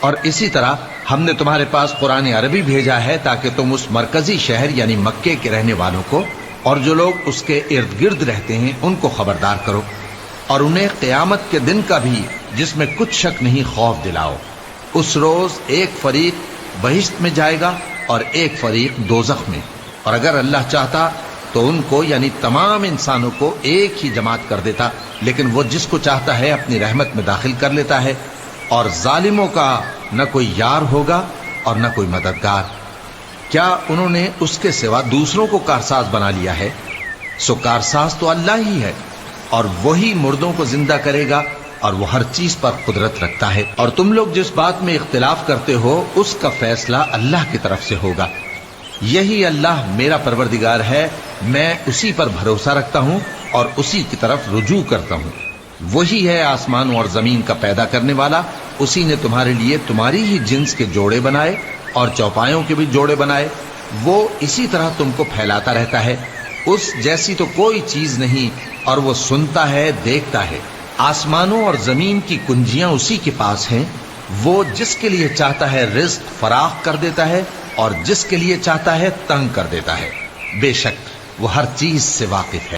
اور اسی طرح ہم نے تمہارے پاس قرآن عربی بھیجا ہے تاکہ تم اس مرکزی شہر یعنی مکے کے رہنے والوں کو اور جو لوگ اس کے ارد گرد رہتے ہیں ان کو خبردار کرو، اور انہیں قیامت کے دن کا بھی جس میں کچھ شک نہیں خوف دلاؤ۔ اس روز ایک فریق بہشت میں جائے گا اور ایک فریق دوزخ میں، اور اگر اللہ چاہتا تو ان کو یعنی تمام انسانوں کو ایک ہی جماعت کر دیتا، لیکن وہ جس کو چاہتا ہے اپنی رحمت میں داخل کر لیتا ہے، اور ظالموں کا نہ کوئی یار ہوگا اور نہ کوئی مددگار۔ کیا انہوں نے اس کے سوا دوسروں کو کارساز بنا لیا ہے؟ سو کارساز تو اللہ ہی ہے، اور وہی مردوں کو زندہ کرے گا، اور وہ ہر چیز پر قدرت رکھتا ہے۔ اور تم لوگ جس بات میں اختلاف کرتے ہو اس کا فیصلہ اللہ کی طرف سے ہوگا۔ یہی اللہ میرا پروردگار ہے، میں اسی پر بھروسہ رکھتا ہوں اور اسی کی طرف رجوع کرتا ہوں۔ وہی ہے آسمانوں اور زمین کا پیدا کرنے والا، اسی نے تمہارے لیے تمہاری ہی جنس کے جوڑے بنائے اور چوپایوں کے بھی جوڑے بنائے۔ وہ اسی طرح تم کو پھیلاتا رہتا ہے، اس جیسی تو کوئی چیز نہیں، اور وہ سنتا ہے، دیکھتا ہے۔ آسمانوں اور زمین کی کنجیاں اسی کے پاس ہیں، وہ جس کے لیے چاہتا ہے رزق فراخ کر دیتا ہے اور جس کے لیے چاہتا ہے تنگ کر دیتا ہے۔ بے شک وہ ہر چیز سے واقف ہے۔